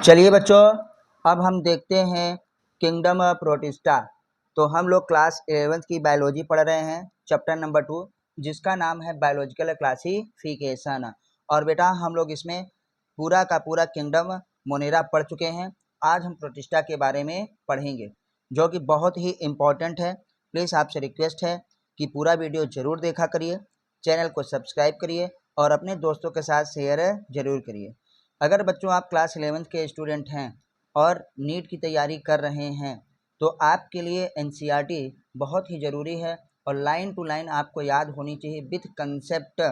चलिए बच्चों, अब हम देखते हैं किंगडम ऑफ प्रोटिस्टा। तो हम लोग क्लास 11th की बायोलॉजी पढ़ रहे हैं, चैप्टर नंबर 2, जिसका नाम है बायोलॉजिकल क्लासिफिकेशन। और बेटा हम लोग इसमें पूरा का पूरा किंगडम मोनेरा पढ़ चुके हैं। आज हम प्रोटिस्टा के बारे में पढ़ेंगे, जो कि बहुत ही इम्पोर्टेंट है। प्लीज़ आपसे रिक्वेस्ट है कि पूरा वीडियो ज़रूर देखा करिए, चैनल को सब्सक्राइब करिए और अपने दोस्तों के साथ शेयर ज़रूर करिए। अगर बच्चों आप क्लास 11th के स्टूडेंट हैं और नीट की तैयारी कर रहे हैं तो आपके लिए एनसीईआरटी बहुत ही ज़रूरी है और लाइन टू लाइन आपको याद होनी चाहिए विथ कंसेप्ट,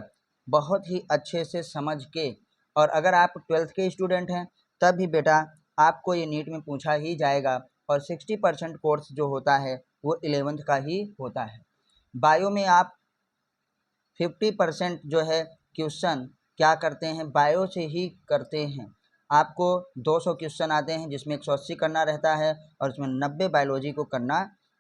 बहुत ही अच्छे से समझ के। और अगर आप 12th के स्टूडेंट हैं तब भी बेटा आपको ये नीट में पूछा ही जाएगा और 60% कोर्स जो होता है वो 11th का ही होता है। बायो में आप 50% जो है क्वेश्चन क्या करते हैं, बायो से ही करते हैं। आपको 200 क्वेश्चन आते हैं जिसमें 180 करना रहता है और उसमें 90 बायोलॉजी को करना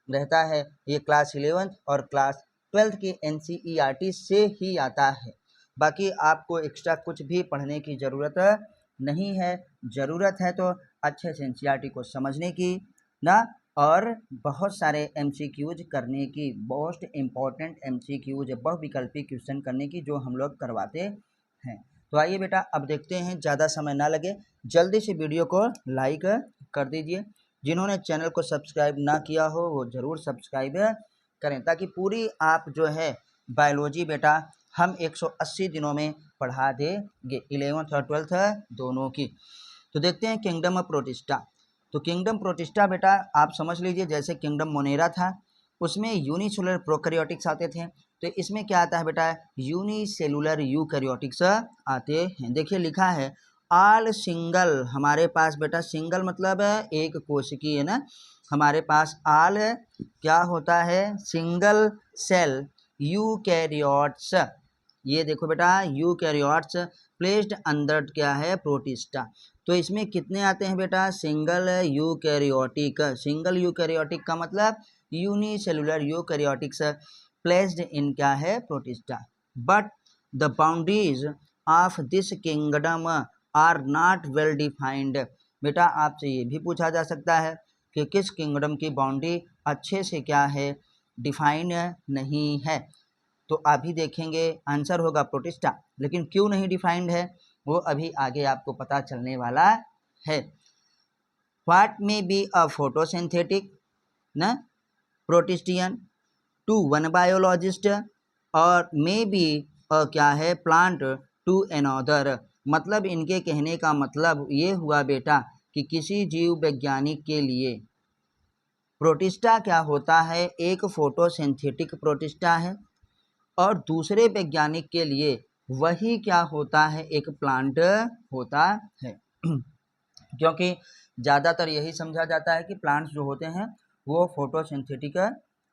रहता है। ये क्लास 11th और क्लास 12th की एनसीईआरटी से ही आता है। बाकी आपको एक्स्ट्रा कुछ भी पढ़ने की ज़रूरत नहीं है। ज़रूरत है तो अच्छे से एनसीईआरटी को समझने की ना, और बहुत सारे एमसीक्यूज करने की, मोस्ट इम्पॉर्टेंट एमसीक्यूज बहुविकल्पी क्वेश्चन करने की जो हम लोग करवाते हैं। तो आइए बेटा अब देखते हैं, ज़्यादा समय ना लगे, जल्दी से वीडियो को लाइक कर दीजिए। जिन्होंने चैनल को सब्सक्राइब ना किया हो वो ज़रूर सब्सक्राइब करें ताकि पूरी आप जो है बायोलॉजी बेटा हम 180 दिनों में पढ़ा देंगे, 11th और 12th दोनों की। तो देखते हैं किंगडम ऑफ प्रोटिस्टा। तो किंगडम प्रोटिस्टा बेटा आप समझ लीजिए जैसे किंगडम मोनेरा था उसमें यूनिसेलुलर प्रोकैरियोटिक्स आते थे, तो इसमें क्या आता है बेटा यूनिसेलुलर यूकैरियोटिक्स आते हैं। देखिए लिखा है ऑल सिंगल, हमारे पास बेटा सिंगल मतलब एक कोशिकीय है ना, हमारे पास ऑल क्या होता है सिंगल सेल यूकैरियोट्स। ये देखो बेटा यूकैरियोट्स प्लेस्ड अंडर क्या है प्रोटिस्टा। तो इसमें कितने आते हैं बेटा सिंगल यूकैरियोटिक। सिंगल यूकैरियोटिक का मतलब यूनिसेलुलर यूकैरियोटिक्स प्लेस्ड इन क्या है protista. But the boundaries of this kingdom are not well defined. बेटा आपसे ये भी पूछा जा सकता है कि किस किंगडम की बाउंड्री अच्छे से क्या है डिफाइन नहीं है। तो अभी देखेंगे आंसर होगा प्रोटिस्टा, लेकिन क्यों नहीं डिफाइंड है वो अभी आगे आपको पता चलने वाला है। व्हाट में बी अ फोटोसिंथेटिक न प्रोटिस्टियन टू वन बायोलॉजिस्ट और मे बी क्या है प्लांट टू अनदर। मतलब इनके कहने का मतलब ये हुआ बेटा कि किसी जीव वैज्ञानिक के लिए प्रोटिस्टा क्या होता है, एक फोटोसिंथेटिक प्रोटिस्टा है और दूसरे वैज्ञानिक के लिए वही क्या होता है एक प्लांट होता है। क्योंकि ज़्यादातर यही समझा जाता है कि प्लांट्स जो होते हैं वो फोटोसिंथेटिक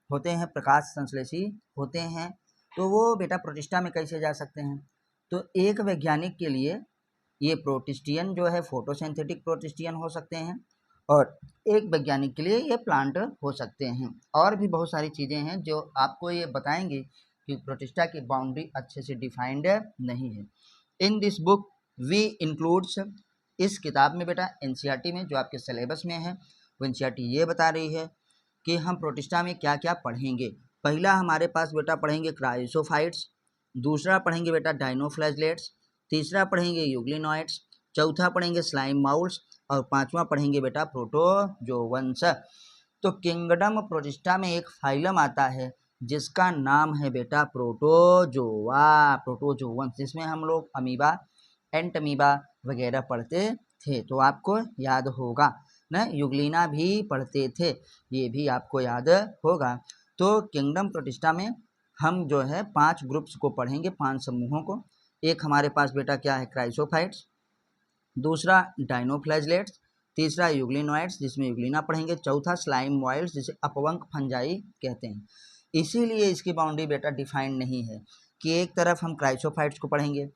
होते हैं, प्रकाश संश्लेषी होते हैं। तो वो बेटा प्रोटिस्टा में कैसे जा सकते हैं। तो एक वैज्ञानिक के लिए ये प्रोटिस्टियन जो है फोटोसिंथेटिक प्रोटिस्टियन हो सकते हैं और एक वैज्ञानिक के लिए ये प्लांट हो सकते हैं। और भी बहुत सारी चीज़ें हैं जो आपको ये बताएंगे कि प्रोटिस्टा की बाउंड्री अच्छे से डिफाइंड नहीं है। In this book we includes, इस किताब में बेटा एनसीईआरटी में जो आपके सिलेबस में है वो एनसीईआरटी ये बता रही है कि हम प्रोटिस्टा में क्या क्या पढ़ेंगे। पहला हमारे पास बेटा पढ़ेंगे क्राइसोफाइट्स, दूसरा पढ़ेंगे बेटा डायनोफ्लैजलेट्स, तीसरा पढ़ेंगे यूग्लिनॉइड्स, चौथा पढ़ेंगे स्लाइम माउल्स और पांचवा पढ़ेंगे बेटा प्रोटोजोवंस। तो किंगडम प्रोटिस्टा में एक फाइलम आता है जिसका नाम है बेटा प्रोटोजोआ, प्रोटोजोवंस, जिसमें हम लोग अमीबा एंटमीबा वगैरह पढ़ते थे। तो आपको याद होगा ना, यूग्लिना भी पढ़ते थे, ये भी आपको याद होगा। तो किंगडम प्रोटिस्टा में हम जो है 5 ग्रुप्स को पढ़ेंगे, 5 समूहों को। एक हमारे पास बेटा क्या है क्राइसोफाइट्स, दूसरा डायनोफ्लैजलेट्स, तीसरा यूग्लिनॉइड्स जिसमें यूग्लिना पढ़ेंगे, चौथा स्लाइम मॉइल्स जिसे अपवंक फंजाई कहते हैं। इसीलिए इसकी बाउंड्री बेटा डिफाइंड नहीं है कि एक तरफ हम क्राइसोफाइट्स को पढ़ेंगे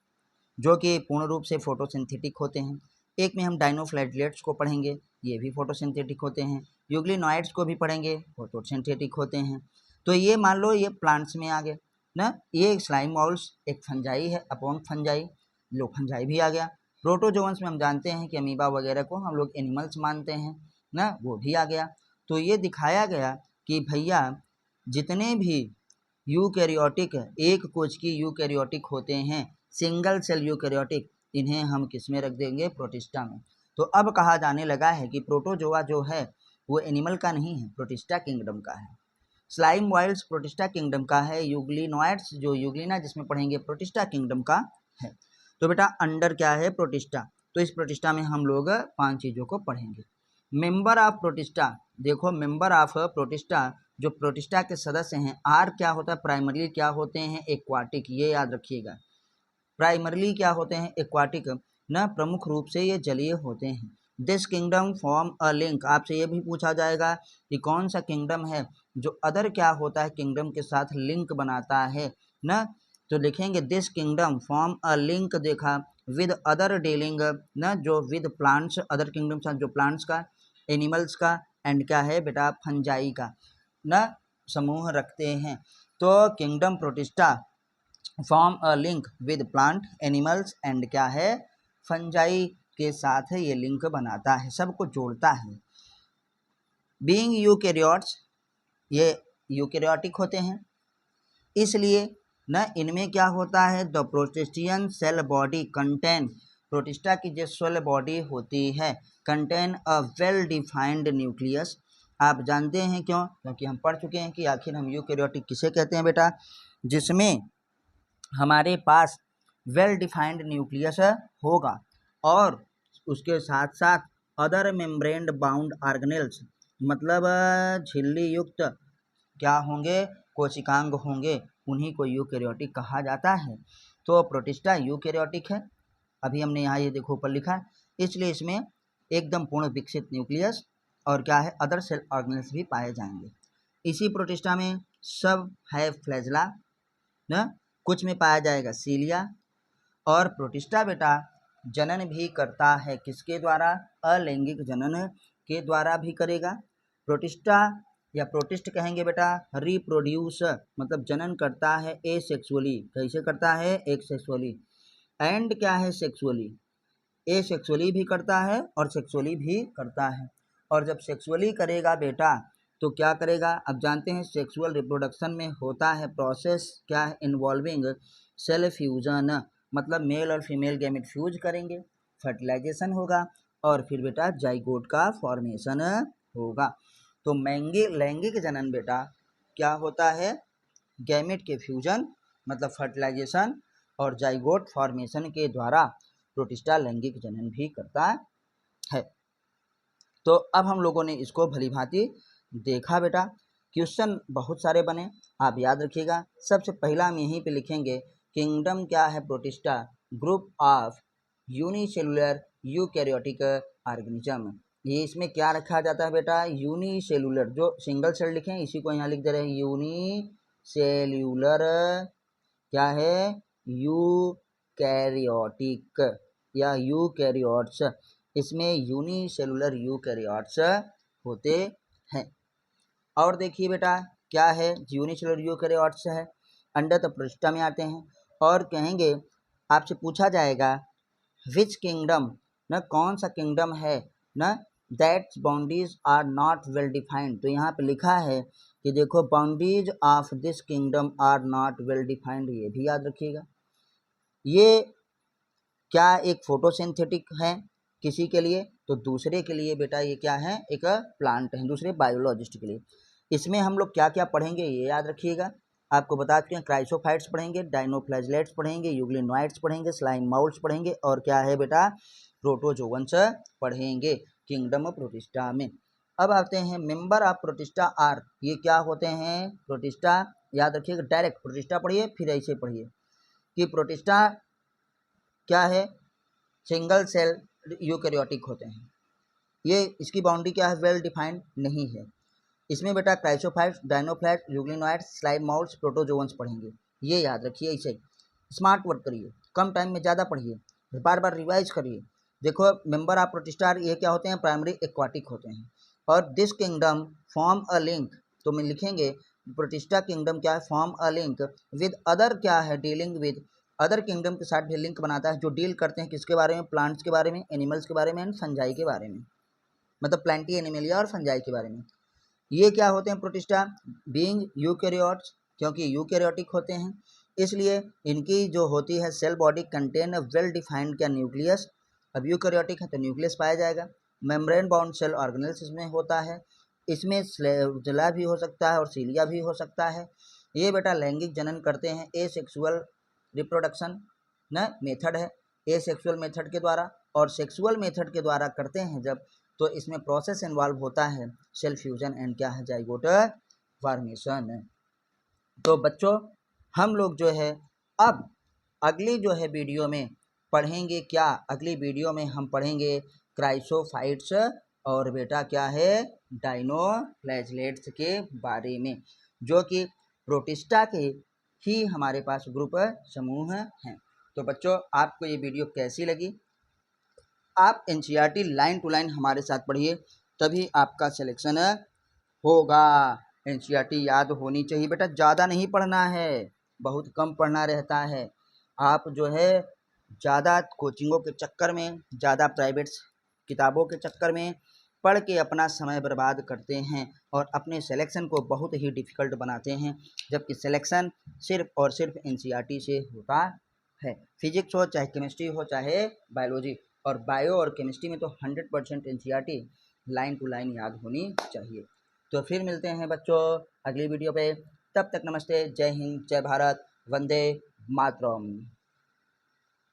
जो कि पूर्ण रूप से फोटोसिंथेटिक होते हैं, एक में हम डायनोफ्लैजलेट्स को पढ़ेंगे ये भी फोटोसिंथेटिक होते हैं, यूग्लिनॉइड्स को भी पढ़ेंगे फोटोसिंथेटिक होते हैं। तो ये मान लो ये प्लांट्स में आ गए ना, ये स्लाइम मॉल्स एक फंजाई है, अपवंक फंजाई, लो फंजाई भी आ गया, प्रोटोजोअन्स में हम जानते हैं कि अमीबा वगैरह को हम लोग एनिमल्स मानते हैं ना, वो भी आ गया। तो ये दिखाया गया कि भैया जितने भी यूकैरियोटिक एक कोश की यूकैरियोटिक होते हैं, सिंगल सेल यूकैरियोटिक, इन्हें हम किस में रख देंगे, प्रोटिस्टा में। तो अब कहा जाने लगा है कि प्रोटोजोआ जो है वो एनिमल का नहीं है, प्रोटिस्टा किंगडम का है। स्लाइम वाइल्स प्रोटिस्टा किंगडम का है, यूग्लिनॉइड्स जो यूग्लिना जिसमें पढ़ेंगे प्रोटिस्टा किंगडम का है। तो बेटा अंडर क्या है, प्रोटिस्टा। तो इस प्रोटिस्टा में हम लोग 5 चीज़ों को पढ़ेंगे। मेंबर ऑफ प्रोटिस्टा, देखो मेंबर ऑफ प्रोटिस्टा जो प्रोटिस्टा के सदस्य हैं, आर क्या होता है, प्राइमरली क्या होते हैं, एक्वाटिक, ये याद रखिएगा। प्राइमरली क्या होते हैं, एक्वाटिक, न प्रमुख रूप से ये जलीय होते हैं। This kingdom form a link, आपसे ये भी पूछा जाएगा कि कौन सा किंगडम है जो अदर क्या होता है किंगडम के साथ लिंक बनाता है न, तो लिखेंगे this kingdom form a link, देखा विद अदर डीलिंग न, जो विद प्लांट्स, अदर किंगडम साथ जो प्लांट्स का, एनिमल्स का, एंड क्या है बेटा फंजाई का न समूह रखते हैं। तो kingdom protista form a link with plant, animals and क्या है फंजाई के साथ ये लिंक बनाता है, सबको जोड़ता है। बीइंग यूकैरियोट्स, ये यूकैरियोटिक होते हैं, इसलिए न इनमें क्या होता है, the protistan cell body contain, protista की जो सेल बॉडी होती है contain a well defined nucleus. आप जानते हैं क्यों, क्योंकि हम पढ़ चुके हैं कि आखिर हम यूकैरियोटिक किसे कहते हैं बेटा, जिसमें हमारे पास वेल डिफाइंड न्यूक्लियस होगा और उसके साथ साथ अदर मेम्ब्रेन बाउंड ऑर्गेनेल्स, मतलब झिल्ली युक्त क्या होंगे, कोशिकांग होंगे, उन्हीं को यूकैरियोटिक कहा जाता है। तो प्रोटिस्टा यूकैरियोटिक है, अभी हमने यहाँ ये देखो ऊपर लिखा, इसलिए इसमें एकदम पूर्ण विकसित न्यूक्लियस और क्या है अदर सेल ऑर्गेनेल्स भी पाए जाएंगे। इसी प्रोटिस्टा में सब है फ्लैजला न, कुछ में पाया जाएगा सीलिया, और प्रोटिस्टा बेटा जनन भी करता है, किसके द्वारा, अलैंगिक जनन के द्वारा भी करेगा। प्रोटिस्टा या प्रोटिस्ट कहेंगे बेटा रिप्रोड्यूस, मतलब जनन करता है एसेक्सुअली, कैसे करता है, एक्सेक्सुअली, एंड क्या है सेक्सुअली, एसेक्सुअली भी करता है और सेक्सुअली भी करता है। और जब सेक्सुअली करेगा बेटा तो क्या करेगा, अब जानते हैं सेक्सुअल रिप्रोडक्शन में होता है प्रोसेस क्या है, इन्वॉल्विंग सेल फ्यूजन, मतलब मेल और फीमेल गैमेट फ्यूज करेंगे, फर्टिलाइजेशन होगा और फिर बेटा जाइगोट का फॉर्मेशन होगा। तो लैंगिक जनन बेटा क्या होता है, गैमेट के फ्यूजन मतलब फर्टिलाइजेशन और जाइगोट फॉर्मेशन के द्वारा प्रोटिस्टा लैंगिक जनन भी करता है। तो अब हम लोगों ने इसको भली भांति देखा बेटा, क्वेश्चन बहुत सारे बने, आप याद रखिएगा। सबसे पहला हम यहीं पे लिखेंगे किंगडम क्या है, protista group of unicellular eukaryotic organism. ये इसमें क्या रखा जाता है बेटा, यूनिसेलुलर, जो सिंगल सेल लिखे हैं इसी को यहाँ लिख दे रहे हैं, यूनिसेल्यूलर क्या है, यूकैरियोटिक या यूकैरियोट्स, इसमें यूनिसेलुलर यूकैरियोट्स होते हैं। और देखिए बेटा क्या है, यूनिसेलुलर यूकैरियोट्स है, अंडर द प्रोटिस्टा में आते हैं। और कहेंगे आपसे पूछा जाएगा विच किंगडम, न कौन सा किंगडम है न that boundaries are not well defined. तो यहाँ पे लिखा है कि देखो boundaries of this kingdom are not well defined, ये भी याद रखिएगा। ये क्या एक फोटोसिंथेटिक है किसी के लिए, तो दूसरे के लिए बेटा ये क्या है, एक प्लांट है, दूसरे बायोलॉजिस्ट के लिए। इसमें हम लोग क्या क्या पढ़ेंगे ये याद रखिएगा, आपको बता चुके हैं, क्राइसोफाइट्स पढ़ेंगे, डाइनोफ्लैजलेट्स पढ़ेंगे, यूग्लिनॉइड्स पढ़ेंगे, स्लाइम माउल्स पढ़ेंगे और क्या है बेटा प्रोटोजोवंस पढ़ेंगे किंगडम प्रोटिस्टा में। अब आते हैं मेंबर ऑफ प्रोटिस्टा आर, ये क्या होते हैं, प्रोटिस्टा याद रखिएगा, डायरेक्ट प्रोटिस्टा पढ़िए फिर ऐसे पढ़िए कि प्रोटिस्टा क्या है, सिंगल सेल यूकैरियोटिक होते हैं। ये इसकी बाउंड्री क्या है, वेल डिफाइंड नहीं है। इसमें बेटा क्राइसोफाइट्स, डाइनोफ्लाइट्स, यूग्लिनॉइड्स, स्लाइम माउल्स, प्रोटोजोवंस पढ़ेंगे, ये याद रखिए। ऐसे स्मार्ट वर्क करिए, कम टाइम में ज़्यादा पढ़िए, बार बार रिवाइज करिए। देखो मेंबर ऑफ प्रोटिस्टा ये क्या होते हैं, प्राइमरी एक्वाटिक होते हैं। और this kingdom form a link, तो मैं लिखेंगे प्रोटिस्टा किंगडम क्या है, form a link with other क्या है, डीलिंग विद अदर किंगडम के साथ भी लिंक बनाता है, जो डील करते हैं किसके बारे में, प्लांट्स के बारे में, एनिमल्स के बारे में एंड फंजाई के बारे में, मतलब प्लांटी एनिमलिया और फंजाई के बारे में। ये क्या होते हैं प्रोटिस्टा, बीइंग यूकैरियोट्स, क्योंकि यूकैरियोटिक होते हैं इसलिए इनकी जो होती है cell body contain well defined क्या न्यूक्लियस। अब यूकैरियोटिक है तो न्यूक्लियस पाया जाएगा। मेम्ब्रेन बाउंड सेल ऑर्गेनेल्स इसमें होता है, इसमें फ्लैजेला भी हो सकता है और सीलिया भी हो सकता है। ये बेटा लैंगिक जनन करते हैं, एसेक्सुअल रिप्रोडक्शन न मेथड है, एसेक्सुअल मेथड के द्वारा, और सेक्सुअल मेथड के द्वारा करते हैं जब, तो इसमें प्रोसेस इन्वॉल्व होता है सेल फ्यूजन एंड क्या है जाइगोट फॉर्मेशन। तो बच्चों हम लोग जो है अब अगली जो है वीडियो में पढ़ेंगे क्या, अगली वीडियो में हम पढ़ेंगे क्राइसोफाइट्स और बेटा क्या है डाइनोफ्लैजलेट्स के बारे में, जो कि प्रोटिस्टा के ही हमारे पास ग्रुप समूह हैं। तो बच्चों आपको ये वीडियो कैसी लगी, आप एनसीईआरटी लाइन टू लाइन हमारे साथ पढ़िए, तभी आपका सिलेक्शन होगा। एनसीईआरटी याद होनी चाहिए बेटा, ज़्यादा नहीं पढ़ना है, बहुत कम पढ़ना रहता है। आप जो है ज़्यादा कोचिंगों के चक्कर में, ज़्यादा प्राइवेट किताबों के चक्कर में पढ़ के अपना समय बर्बाद करते हैं और अपने सिलेक्शन को बहुत ही डिफ़िकल्ट बनाते हैं, जबकि सिलेक्शन सिर्फ और सिर्फ एनसीईआरटी से होता है। फिजिक्स हो चाहे केमिस्ट्री हो चाहे बायोलॉजी, और बायो और केमिस्ट्री में तो 100% एनसीईआरटी लाइन टू लाइन याद होनी चाहिए। तो फिर मिलते हैं बच्चों अगली वीडियो पे, तब तक नमस्ते, जय हिंद, जय भारत, वंदे मातरम।